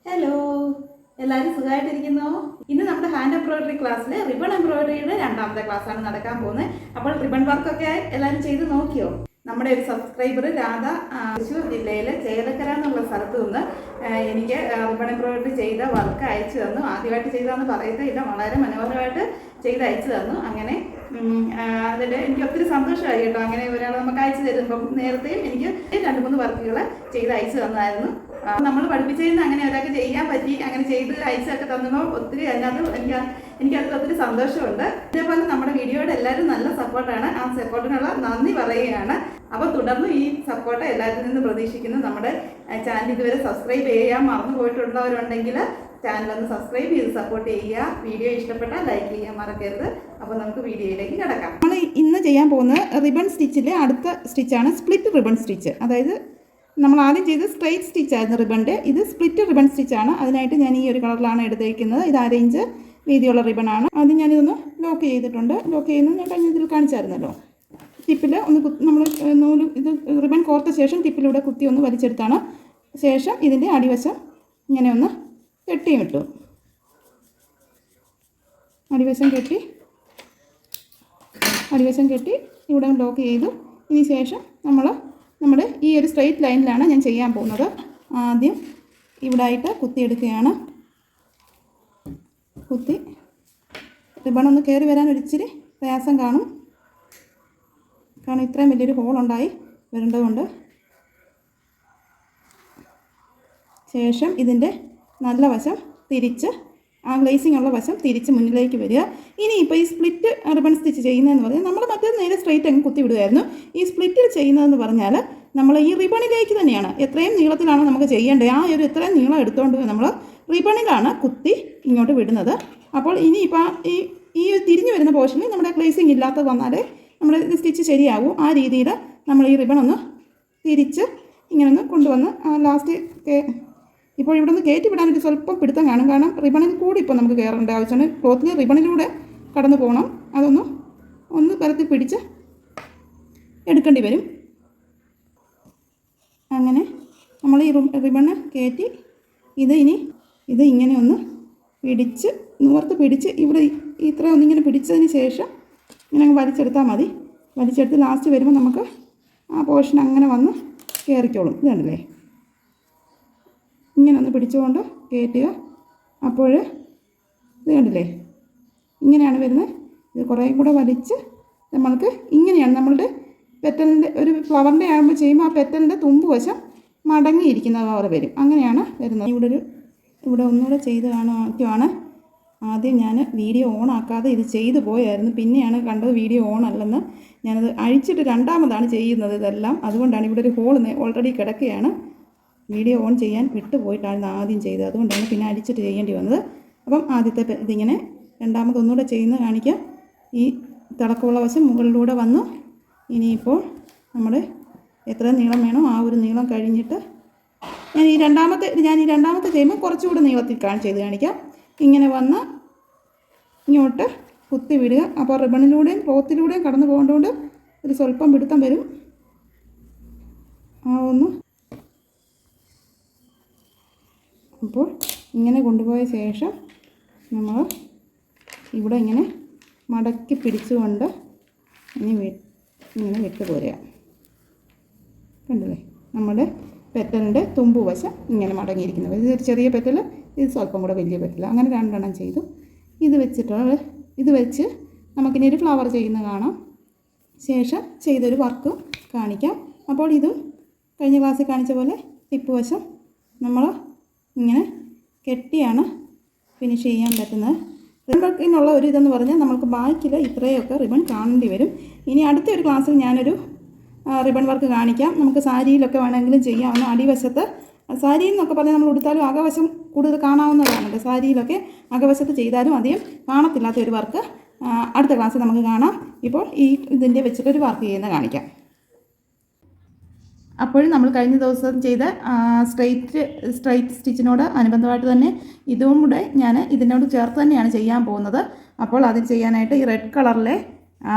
Hello, എല്ലാവരും സുഖമായിട്ടിരിക്കുന്നോ? ഇന്ന് നമ്മുടെ ഹാൻഡ് എംബ്രോയിഡറി ക്ലാസ്സിൽ റിബൺ എംബ്രോയിഡറിയുടെ രണ്ടാമത്തെ ക്ലാസ്സാണ് നടക്കാൻ പോകുന്നത്. അപ്പോൾ റിബൺ വർക്കൊക്കെ എല്ലാവരും ചെയ്ത് നോക്കിയോ? നമ്മുടെ ഒരു സബ്സ്ക്രൈബർ രാധ തൃശ്ശൂർ ജില്ലയിലെ ചേലക്കര എന്നുള്ള സ്ഥലത്ത് നിന്ന് എനിക്ക് റിബൺ എംബ്രോയിഡറി ചെയ്ത വർക്ക് അയച്ചു തന്നു. ആദ്യമായിട്ട് ചെയ്തതെന്ന് പറയത്തില്ല, വളരെ മനോഹരമായിട്ട് ചെയ്ത് അയച്ചു തന്നു. അങ്ങനെ അതിൽ എനിക്ക് ഒത്തിരി സന്തോഷമായി കേട്ടോ. അങ്ങനെ ഒരാൾ നമുക്ക് അയച്ചു തരുമ്പം നേരത്തെയും എനിക്ക് 2-3 വർക്കുകൾ ചെയ്ത് അയച്ചു തന്നായിരുന്നു. നമ്മൾ പഠിപ്പിച്ചതിന് അങ്ങനെ ഒരാൾക്ക് ചെയ്യാൻ പറ്റി, അങ്ങനെ ചെയ്ത് അയച്ചൊക്കെ തന്നപ്പോൾ ഒത്തിരി അതിനകത്ത് എനിക്കതിൽ ഒത്തിരി സന്തോഷമുണ്ട്. ഇതേപോലെ നമ്മുടെ വീഡിയോയുടെ എല്ലാവരും നല്ല സപ്പോർട്ടാണ്. ആ സപ്പോർട്ടിനുള്ള നന്ദി പറയുകയാണ്. അപ്പോൾ തുടർന്ന് ഈ സപ്പോർട്ട് എല്ലാവരിൽ നിന്ന് പ്രതീക്ഷിക്കുന്നു. നമ്മുടെ ചാനൽ ഇതുവരെ സബ്സ്ക്രൈബ് ചെയ്യാൻ മറന്നു പോയിട്ടുള്ളവരുണ്ടെങ്കിൽ ചാനലൊന്ന് സബ്സ്ക്രൈബ് ചെയ്ത് സപ്പോർട്ട് ചെയ്യുക. വീഡിയോ ഇഷ്ടപ്പെട്ടാൽ ലൈക്ക് ചെയ്യാൻ മറക്കരുത്. അപ്പോൾ നമുക്ക് വീഡിയോയിലേക്ക് കിടക്കാം. നമ്മൾ ഇന്ന് ചെയ്യാൻ പോകുന്ന റിബൺ സ്റ്റിച്ചിലെ അടുത്ത സ്റ്റിച്ചാണ് സ്പ്ലിറ്റ് റിബൺ സ്റ്റിച്ച്. അതായത് നമ്മൾ ആദ്യം ചെയ്ത് സ്ട്രെയിറ്റ് സ്റ്റിച്ചായിരുന്നു റിബണിൻ്റെ, ഇത് സ്പ്ലിറ്റ് റിബൺ സ്റ്റിച്ചാണ്. അതിനായിട്ട് ഞാൻ ഈ ഒരു കളറിലാണ് എടുത്തേക്കുന്നത്. ഇത് 1/2 ഇഞ്ച് വീതിയുള്ള റിബണാണ്. ആദ്യം ഞാനിതൊന്ന് ലോക്ക് ചെയ്തിട്ടുണ്ട്. ലോക്ക് ചെയ്യുന്നത് ഞാൻ കഴിഞ്ഞ ഇതിൽ കാണിച്ചായിരുന്നല്ലോ. ടിപ്പിൽ ഒന്ന് നമ്മൾ നൂല് ഇത് റിബൺ കോർത്ത ശേഷം ടിപ്പിലൂടെ കുത്തി ഒന്ന് വലിച്ചെടുത്താണ്. ശേഷം ഇതിൻ്റെ അടിവശം ഇങ്ങനെ ഒന്ന് കെട്ടിയും ഇട്ടു. അടിവശം കെട്ടി ഇവിടെ ലോക്ക് ചെയ്തു. ഇതിന് ശേഷം നമ്മുടെ ഈ ഒരു സ്ട്രെയിറ്റ് ലൈനിലാണ് ഞാൻ ചെയ്യാൻ പോകുന്നത്. ആദ്യം ഇവിടെ ആയിട്ട് കുത്തിയെടുക്കുകയാണ്. കുത്തി റിബൺ ഒന്ന് കയറി വരാൻ ഒരിച്ചിരി പ്രയാസം കാണും. കാരണം ഇത്രയും വലിയൊരു ഹോളുണ്ടായി വരേണ്ടതുകൊണ്ട്. ശേഷം ഇതിൻ്റെ നല്ല വശം തിരിച്ച്, ആ ഗ്ലേസിംഗ് ഉള്ള വശം തിരിച്ച് മുന്നിലേക്ക് വരിക. ഇനി ഇപ്പോൾ ഈ സ്പ്ലിറ്റ് റിബൺ സ്റ്റിച്ച് ചെയ്യുന്നതെന്ന് പറഞ്ഞാൽ നമ്മൾ മറ്റേത് നേരെ സ്ട്രെയിറ്റ് അങ്ങ് കുത്തി വിടുകയായിരുന്നു. ഈ സ്പ്ലിറ്റിൽ ചെയ്യുന്നതെന്ന് പറഞ്ഞാൽ നമ്മൾ ഈ റിബണിലേക്ക് തന്നെയാണ്, എത്രയും നീളത്തിലാണ് നമുക്ക് ചെയ്യേണ്ടത്. ആ ഒരു എത്രയും നീളം എടുത്തുകൊണ്ട് നമ്മൾ റിബണിലാണ് കുത്തി ഇങ്ങോട്ട് വിടുന്നത്. അപ്പോൾ ഇനി ഇപ്പോൾ ഈ തിരിഞ്ഞു വരുന്ന പോർഷനിൽ നമ്മുടെ ഗ്ലേസിംഗ് ഇല്ലാത്തത് വന്നാൽ നമ്മുടെ സ്റ്റിച്ച് ശരിയാവും. ആ രീതിയിൽ നമ്മൾ ഈ റിബൺ ഒന്ന് തിരിച്ച് ഇങ്ങനെ ഒന്ന് കൊണ്ടുവന്ന് ലാസ്റ്റ് ഇപ്പോൾ ഇവിടെ നിന്ന് കയറ്റി വിടാനൊരു സ്വല്പം പിടുത്തം കാണും. കാരണം റിബണിൽ കൂടി ഇപ്പോൾ നമുക്ക് കയറേണ്ട ആവശ്യമാണ്. ക്ലോത്തിൽ റിബണിലൂടെ കടന്നു പോകണം. ഒന്ന് പരത്തി പിടിച്ച് എടുക്കേണ്ടി വരും. അങ്ങനെ നമ്മൾ ഈ റിബണ് കയറ്റി ഇത് ഇങ്ങനെ ഒന്ന് പിടിച്ച് നൂർത്ത് പിടിച്ച് ഇവിടെ ഇത്ര ഒന്നിങ്ങനെ പിടിച്ചതിന് ശേഷം ഇങ്ങനെ അങ്ങ് വലിച്ചെടുത്താൽ മതി. വലിച്ചെടുത്ത് ലാസ്റ്റ് വരുമ്പോൾ നമുക്ക് ആ പോർഷൻ അങ്ങനെ വന്ന് കയറിക്കോളും. ഇത് കണ്ടില്ലേ, ഇങ്ങനെ ഒന്ന് പിടിച്ചുകൊണ്ട് കയറ്റുക. അപ്പോൾ ഇത് കണ്ടില്ലേ, ഇങ്ങനെയാണ് വരുന്നത്. ഇത് കുറേ കൂടെ വലിച്ച് നമ്മൾക്ക് ഇങ്ങനെയാണ് നമ്മളുടെ പെറ്റലിൻ്റെ ഒരു ഫ്ലവറിൻ്റെ ആകുമ്പോൾ ചെയ്യുമ്പോൾ ആ പെറ്റലിൻ്റെ തുമ്പ് വശം മടങ്ങിയിരിക്കുന്ന പോലെ വരും. അങ്ങനെയാണ് വരുന്നത്. ഇവിടെ ഒന്നുകൂടെ ചെയ്ത് കാണിക്കുവാണ്. ആദ്യം ഞാൻ വീഡിയോ ഓൺ ആക്കാതെ ഇത് ചെയ്തു പോയായിരുന്നു. പിന്നെയാണ് കണ്ടത് വീഡിയോ ഓൺ അല്ലെന്ന്. ഞാനത് അഴിച്ചിട്ട് രണ്ടാമതാണ് ചെയ്യുന്നത് ഇതെല്ലാം. അതുകൊണ്ടാണ് ഇവിടെ ഒരു ഹോൾ ഓൾറെഡി കിടക്കുകയാണ്. വീഡിയോ ഓൺ ചെയ്യാൻ വിട്ടുപോയിട്ടാണ് ആദ്യം ചെയ്തത്. അതുകൊണ്ടാണ് പിന്നെ അടിച്ചിട്ട് ചെയ്യേണ്ടി വന്നത്. അപ്പം ആദ്യത്തെ ഇതിങ്ങനെ രണ്ടാമതൊന്നുകൂടെ ചെയ്യുന്നത് കാണിക്കാം. ഈ തിളക്കമുള്ള വശം മുകളിലൂടെ വന്നു. ഇനിയിപ്പോൾ നമ്മൾ എത്ര നീളം വേണോ ആ ഒരു നീളം കഴിഞ്ഞിട്ട് ഞാൻ ഈ രണ്ടാമത്തെ ചെയ്യുമ്പോൾ കുറച്ചുകൂടെ നീളത്തിൽ ചെയ്ത് കാണിക്കാം. ഇങ്ങനെ വന്ന് ഇങ്ങോട്ട് കുത്തി വിടുക. അപ്പോൾ റിബണിലൂടെയും ക്ലോത്തിലൂടെയും കടന്നു പോകേണ്ടതുകൊണ്ട് ഒരു സ്വല്പം പിടുത്തം വരും. അപ്പോൾ ഇങ്ങനെ കൊണ്ടുപോയ ശേഷം നമ്മൾ ഇവിടെ ഇങ്ങനെ മടക്കി പിടിച്ചുകൊണ്ട് ഇങ്ങനെ വിട്ട് പോരുക. കണ്ടില്ലേ, നമ്മുടെ പെറ്റലിൻ്റെ തുമ്പുവശം ഇങ്ങനെ മടങ്ങിയിരിക്കുന്നത്. ഇതൊരു ചെറിയ പെറ്റൽ, ഇത് സ്വല്പം കൂടെ വലിയ പെറ്റൽ. അങ്ങനെ 2 എണ്ണം ചെയ്തു. ഇത് വെച്ച് നമുക്കിനി ഒരു ഫ്ലവർ ചെയ്യുന്നത് കാണാം. ശേഷം ചെയ്തൊരു വർക്ക് കാണിക്കാം. അപ്പോൾ ഇതും കഴിഞ്ഞ ക്ലാസ്സിൽ കാണിച്ച പോലെ ടിപ്പ് വശം നമ്മൾ ഇങ്ങനെ കെട്ടിയാണ് ഫിനിഷ് ചെയ്യാൻ പറ്റുന്നത്. റിബൺ വർക്കിനുള്ള ഒരു ഇതെന്ന് പറഞ്ഞാൽ നമുക്ക് ബാക്കിൽ ഇത്രയൊക്കെ റിബൺ കാണേണ്ടി വരും. ഇനി അടുത്ത ഒരു ക്ലാസ്സിൽ ഞാനൊരു റിബൺ വർക്ക് കാണിക്കാം. നമുക്ക് സാരിയിലൊക്കെ വേണമെങ്കിലും ചെയ്യാവുന്ന അടിവശത്ത്, സാരിയിൽ നിന്നൊക്കെ പറഞ്ഞാൽ നമ്മൾ ഉടുത്താലും അകവശം കൂടുതൽ കാണാവുന്നതാണ്. സാരിയിലൊക്കെ അകവശത്ത് ചെയ്താലും അധികം കാണത്തില്ലാത്ത ഒരു വർക്ക് അടുത്ത ക്ലാസ്സിൽ നമുക്ക് കാണാം. ഇപ്പോൾ ഇതിൻ്റെ വെച്ചിട്ടൊരു വർക്ക് ചെയ്യുന്നത് കാണിക്കാം. അപ്പോഴും നമ്മൾ കഴിഞ്ഞ ദിവസം ചെയ്ത സ്ട്രെയിറ്റ് സ്റ്റിച്ചിനോട് അനുബന്ധമായിട്ട് തന്നെ ഇതും കൂടെ ഞാൻ ഇതിനോട് ചേർത്ത് തന്നെയാണ് ചെയ്യാൻ പോകുന്നത്. അപ്പോൾ അത് ചെയ്യാനായിട്ട് ഈ റെഡ് കളറിലെ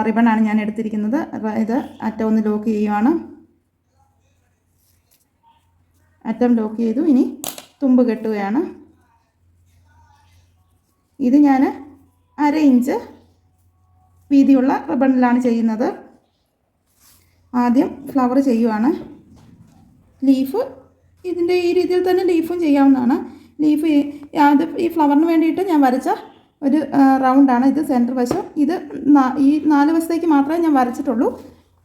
റിബണാണ് ഞാൻ എടുത്തിരിക്കുന്നത്. ഇത് അറ്റം ഒന്ന് ലോക്ക് ചെയ്യുവാണ്. അറ്റം ലോക്ക് ചെയ്തു. ഇനി തുമ്പ് കെട്ടുകയാണ്. ഇത് ഞാൻ 1/2 ഇഞ്ച് വീതിയുള്ള റിബണിലാണ് ചെയ്യുന്നത്. ആദ്യം ഫ്ലവർ ചെയ്യുവാണ്. ലീഫ് ഇതിൻ്റെ ഈ രീതിയിൽ തന്നെ ലീഫും ചെയ്യാവുന്നതാണ്. ലീഫ് അത് ഈ ഫ്ലവറിന് വേണ്ടിയിട്ട് ഞാൻ വരച്ച ഒരു റൗണ്ടാണ് ഇത്, സെൻറ്റർ വശം. ഇത് ഈ 4 വശത്തേക്ക് മാത്രമേ ഞാൻ വരച്ചിട്ടുള്ളൂ.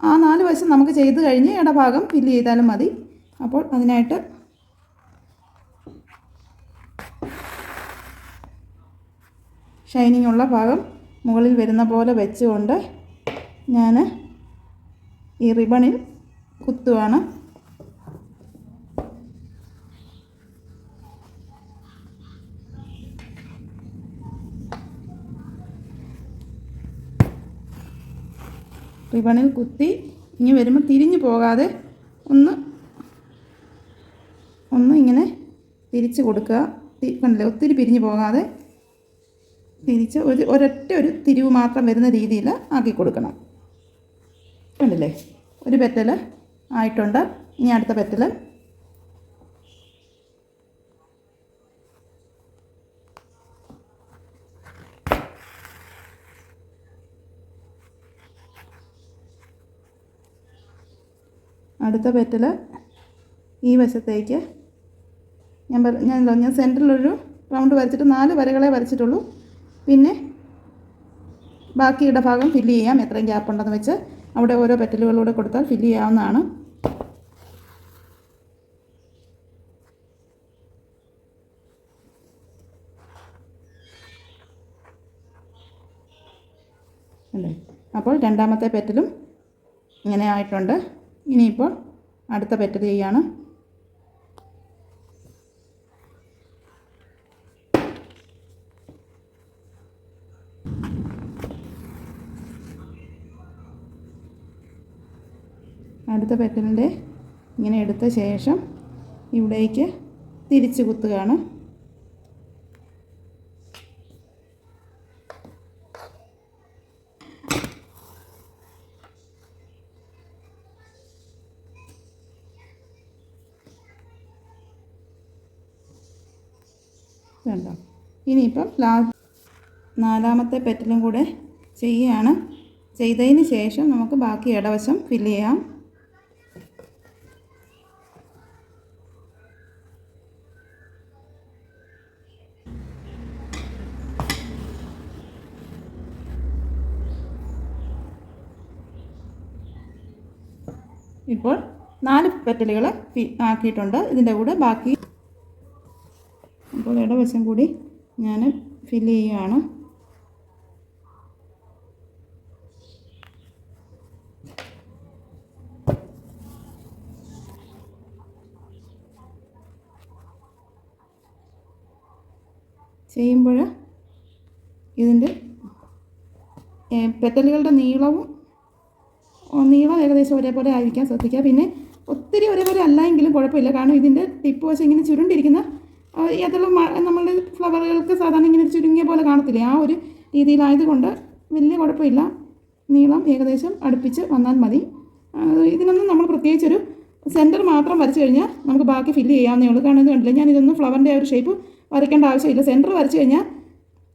ആ 4 വശം നമുക്ക് ചെയ്ത് കഴിഞ്ഞ് ഇടഭാഗം ഫില്ല് ചെയ്താലും മതി. അപ്പോൾ അതിനായിട്ട് ഷൈനിങ് ഉള്ള ഭാഗം മുകളിൽ വരുന്ന പോലെ വെച്ചുകൊണ്ട് ഞാൻ ഈ റിബണിൽ കുത്തുവാണ്. റിബണിൽ കുത്തി ഇനി വരുമ്പോൾ തിരിഞ്ഞു പോകാതെ ഒന്ന് ഇങ്ങനെ തിരിച്ച് കൊടുക്കുക. കണ്ടില്ലേ, ഒത്തിരി പിരിഞ്ഞു പോകാതെ തിരിച്ച് ഒരൊറ്റ തിരിവ് മാത്രം വരുന്ന രീതിയിൽ ആക്കി കൊടുക്കണം. കണ്ടില്ലേ, ഒരു പെറ്റൽ ആയിട്ടുണ്ട്. ഇനി അടുത്ത പെറ്റൽ. അടുത്ത പെറ്റൽ ഈ വശത്തേക്ക് ഞാൻ സെൻറ്ററിലൊരു റൗണ്ട് വരച്ചിട്ട് 4 വരകളെ വരച്ചിട്ടുള്ളൂ. പിന്നെ ബാക്കിയുടെ ഭാഗം ഫില്ല് ചെയ്യാം. എത്രയും ഗ്യാപ്പ് ഉണ്ടെന്ന് വെച്ച് അവിടെ ഓരോ പെറ്റലുകളൂടെ കൊടുത്താൽ ഫില്ല് ചെയ്യാവുന്നതാണ്. അല്ലേ, അപ്പോൾ രണ്ടാമത്തെ പെറ്റലും ഇങ്ങനെ ആയിട്ടുണ്ട്. ഇനിയിപ്പോൾ അടുത്ത പെറ്റൽ ചെയ്യാണ്. അടുത്ത പെറ്റലിൻ്റെ ഇങ്ങനെ എടുത്ത ശേഷം ഇവിടേക്ക് തിരിച്ച് കുത്തുകയാണ്. കണ്ടോ, ഇനിയിപ്പം നാലാമത്തെ പെറ്റലും കൂടെ ചെയ്യുകയാണ്. ചെയ്തതിന് ശേഷം നമുക്ക് ബാക്കി ഇടവശം ഫില്ല് ചെയ്യാം. ഇപ്പോൾ 4 പെറ്റലുകൾ ആക്കിയിട്ടുണ്ട്. ഇതിൻ്റെ കൂടെ ബാക്കി അപ്പോൾ ഇടവശം കൂടി ഞാൻ ഫില്ല് ചെയ്യുകയാണ്. ചെയ്യുമ്പോൾ ഇതിൻ്റെ പെറ്റലുകളുടെ നീളം ഏകദേശം ഒരേപോലെ ആയിരിക്കാൻ ശ്രദ്ധിക്കുക. പിന്നെ ഒത്തിരി ഒരേപോലെ അല്ല എങ്കിലും കുഴപ്പമില്ല. കാരണം ഇതിൻ്റെ ടിപ്പ് വശം ഇങ്ങനെ ചുരുണ്ടിരിക്കുന്ന ഏതെല്ലാം നമ്മളുടെ ഫ്ലവറുകൾക്ക് സാധാരണ ഇങ്ങനെ ചുരുങ്ങിയ പോലെ കാണത്തില്ലേ, ആ ഒരു രീതിയിലായതുകൊണ്ട് വലിയ കുഴപ്പമില്ല. നീളം ഏകദേശം അടുപ്പിച്ച് വന്നാൽ മതി. ഇതിനൊന്നും നമ്മൾ പ്രത്യേകിച്ചൊരു സെൻറ്റർ മാത്രം വരച്ച് കഴിഞ്ഞാൽ നമുക്ക് ബാക്കി ഫില്ല് ചെയ്യാവുന്നേ ഉള്ളൂ. കാരണം ഇത് കണ്ടില്ല, ഞാനിതൊന്നും ഫ്ലവറിൻ്റെ ആ ഒരു ഷേപ്പ് വരയ്ക്കേണ്ട ആവശ്യമില്ല. സെൻറ്റർ വരച്ച് കഴിഞ്ഞാൽ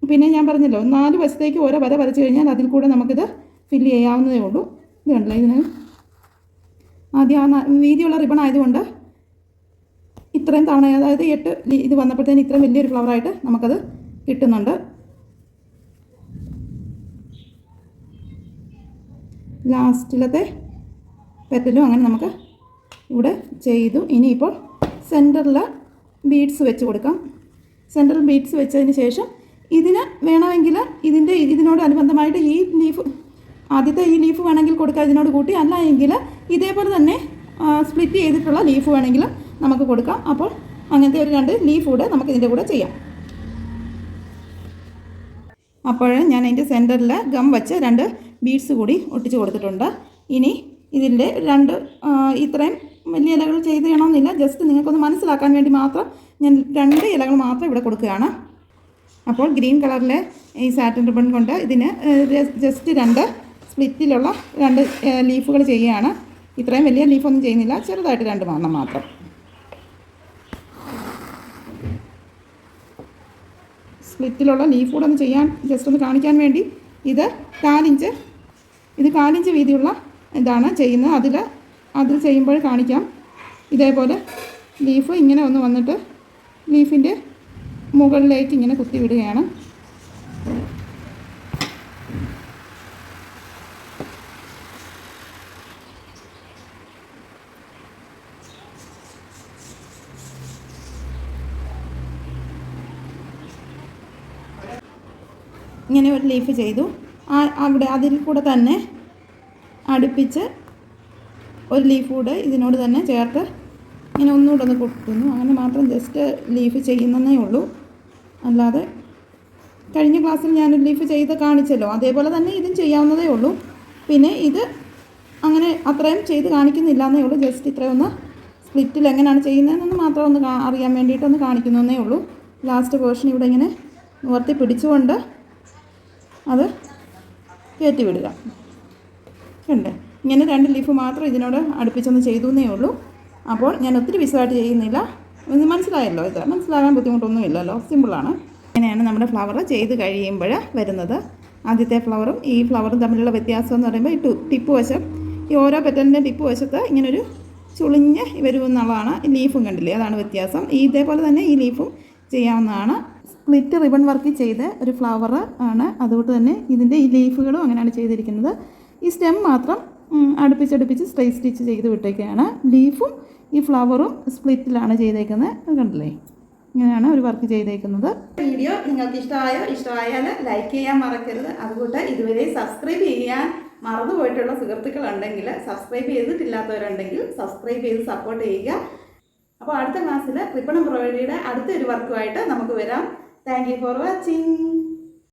പിന്നെ ഞാൻ പറഞ്ഞല്ലോ 4 വശത്തേക്ക് ഓരോ വര വരച്ച് കഴിഞ്ഞാൽ അതിൽ കൂടെ നമുക്കിത് ഫില്ല് ചെയ്യാവുന്നതേ ഉള്ളൂ. ഇത് കണ്ടില്ല, ഇതിന് ആദ്യം വീതിയുള്ള റിബൺ ആയതുകൊണ്ട് ഇത്രയും തവണ, അതായത് 8 ഇത് വന്നപ്പോഴത്തേന് ഇത്രയും വലിയൊരു ഫ്ലവറായിട്ട് നമുക്കത് കിട്ടുന്നുണ്ട്. ലാസ്റ്റിലത്തെ പെറ്റലും അങ്ങനെ നമുക്ക് ഇവിടെ ചെയ്തു. ഇനിയിപ്പോൾ സെൻറ്ററിൽ ബീഡ്സ് വെച്ച് കൊടുക്കാം. സെൻറ്ററിൽ ബീഡ്സ് വെച്ചതിന് ശേഷം ഇതിന് വേണമെങ്കിൽ ഇതിനോട് അനുബന്ധമായിട്ട് ഈ ലീഫ്, ആദ്യത്തെ ഈ ലീഫ് വേണമെങ്കിൽ കൊടുക്കാം ഇതിനോട് കൂട്ടി. അല്ല എങ്കിൽ ഇതേപോലെ തന്നെ സ്പ്ലിറ്റ് ചെയ്തിട്ടുള്ള ലീഫ് വേണമെങ്കിലും നമുക്ക് കൊടുക്കാം. അപ്പോൾ അങ്ങനത്തെ ഒരു 2 ലീഫ് കൂടെ നമുക്ക് ഇതിൻ്റെ കൂടെ ചെയ്യാം. അപ്പോൾ ഞാൻ അതിൻ്റെ സെൻറ്ററിൽ ഗം വെച്ച് 2 ബീഡ്സ് കൂടി ഒട്ടിച്ച് കൊടുത്തിട്ടുണ്ട്. ഇനി ഇതിൻ്റെ 2 ഇത്രയും വലിയ ഇലകൾ ചെയ്ത് ചെയ്യണമെന്നില്ല, ജസ്റ്റ് നിങ്ങൾക്കൊന്ന് മനസ്സിലാക്കാൻ വേണ്ടി മാത്രം ഞാൻ 2 ഇലകൾ മാത്രം ഇവിടെ കൊടുക്കുകയാണ്. അപ്പോൾ ഗ്രീൻ കളറിലെ ഈ സാറ്റിൻ റിബൺ കൊണ്ട് ഇതിന് ജസ്റ്റ് 2 സ്പ്ലിറ്റിലുള്ള 2 ലീഫുകൾ ചെയ്യുകയാണ്. ഇത്രയും വലിയ ലീഫൊന്നും ചെയ്യുന്നില്ല, ചെറുതായിട്ട് 2 മാത്രം. സ്പ്ലിറ്റിലുള്ള ലീഫ് കൂടെ ഒന്ന് ചെയ്യാൻ ജസ്റ്റ് ഒന്ന് കാണിക്കാൻ വേണ്ടി ഇത് 4 ഇഞ്ച് വീതിയുള്ള ഇതാണ് ചെയ്യുന്നത്. അതിൽ ചെയ്യുമ്പോൾ കാണിക്കാം. ഇതേപോലെ ലീഫ് ഇങ്ങനെ ഒന്ന് വന്നിട്ട് ലീഫിൻ്റെ മുകളിലേക്ക് ഇങ്ങനെ കുത്തി വിടുകയാണ്. ഇങ്ങനെ ഒരു ലീഫ് ചെയ്തു. അവിടെ അതിൽ കൂടെ തന്നെ അടുപ്പിച്ച് ഒരു ലീഫ് കൂടെ ഇതിനോട് തന്നെ ചേർത്ത് ഇങ്ങനെ ഒന്നുകൂടെ ഒന്ന് കൊടുക്കുന്നു. അങ്ങനെ മാത്രം ജസ്റ്റ് ലീഫ് ചെയ്യുന്നതേ ഉള്ളൂ. അല്ലാതെ കഴിഞ്ഞ ക്ലാസ്സിൽ ഞാനൊരു ലീഫ് ചെയ്ത് കാണിച്ചല്ലോ, അതേപോലെ തന്നെ ഇതും ചെയ്യാവുന്നതേ ഉള്ളൂ. പിന്നെ ഇത് അങ്ങനെ അത്രയും ചെയ്ത് കാണിക്കുന്നില്ല എന്നേ ഉള്ളൂ. ജസ്റ്റ് ഇത്രയൊന്ന് സ്പ്ലിറ്റിൽ എങ്ങനെയാണ് ചെയ്യുന്നതെന്നൊന്ന് മാത്രം ഒന്ന് അറിയാൻ വേണ്ടിയിട്ടൊന്ന് കാണിക്കുന്നതേ ഉള്ളൂ. ലാസ്റ്റ് പോർഷൻ ഇവിടെ ഇങ്ങനെ നിവർത്തി പിടിച്ചുകൊണ്ട് അത് കയറ്റി വിടുക. ഉണ്ട് ഇങ്ങനെ 2 ലീഫ് മാത്രം ഇതിനോട് അടുപ്പിച്ചൊന്ന് ചെയ്തു എന്നേ ഉള്ളൂ. അപ്പോൾ ഞാൻ ഒത്തിരി വിശദമായിട്ട് ചെയ്യുന്നില്ല. ഇത് മനസ്സിലായല്ലോ. ഇത് മനസ്സിലാകാൻ ബുദ്ധിമുട്ടൊന്നുമില്ലല്ലോ, സിമ്പിളാണ്. ഇങ്ങനെയാണ് നമ്മുടെ ഫ്ലവർ ചെയ്ത് കഴിയുമ്പോൾ വരുന്നത്. ആദ്യത്തെ ഫ്ലവറും ഈ ഫ്ലവറും തമ്മിലുള്ള വ്യത്യാസം എന്ന് പറയുമ്പോൾ ഈ ടിപ്പ് വശം, ഈ ഓരോ പെറ്റലിൻ്റെ ടിപ്പ് വശത്ത് ഇങ്ങനൊരു ചുളിഞ്ഞ് വരുമെന്നുള്ളതാണ്. ലീഫും കണ്ടില്ലേ, അതാണ് വ്യത്യാസം. ഇതേപോലെ തന്നെ ഈ ലീഫും ചെയ്യാവുന്നതാണ്. സ്പ്ലിറ്റ് റിബൺ വർക്ക് ചെയ്ത ഒരു ഫ്ലവർ ആണ്. അതുകൊണ്ട് തന്നെ ഇതിൻ്റെ ഈ ലീഫുകളും അങ്ങനെയാണ് ചെയ്തിരിക്കുന്നത്. ഈ സ്റ്റെം മാത്രം അടുപ്പിച്ചടുപ്പിച്ച് സ്ട്രെയിറ്റ് സ്റ്റിച്ച് ചെയ്ത് വിട്ടേക്കുകയാണ്. ലീഫും ഈ ഫ്ലവറും സ്പ്ലിറ്റിലാണ് ചെയ്തേക്കുന്നത്. കണ്ടില്ലേ, ഇങ്ങനെയാണ് ഒരു വർക്ക് ചെയ്തേക്കുന്നത്. വീഡിയോ നിങ്ങൾക്ക് ഇഷ്ടമായാൽ ലൈക്ക് ചെയ്യാൻ മറക്കരുത്. അതുകൊണ്ട് ഇതുവരെ സബ്സ്ക്രൈബ് ചെയ്യാൻ മറന്നുപോയിട്ടുള്ള സുഹൃത്തുക്കളുണ്ടെങ്കിൽ, സബ്സ്ക്രൈബ് ചെയ്തിട്ടില്ലാത്തവരുണ്ടെങ്കിൽ സബ്സ്ക്രൈബ് ചെയ്ത് സപ്പോർട്ട് ചെയ്യുക. അപ്പോൾ അടുത്ത ക്ലാസ്സിൽ റിബൺ എംബ്രോയിഡറിയുടെ അടുത്തൊരു വർക്കുമായിട്ട് നമുക്ക് വരാം. Thank you for watching.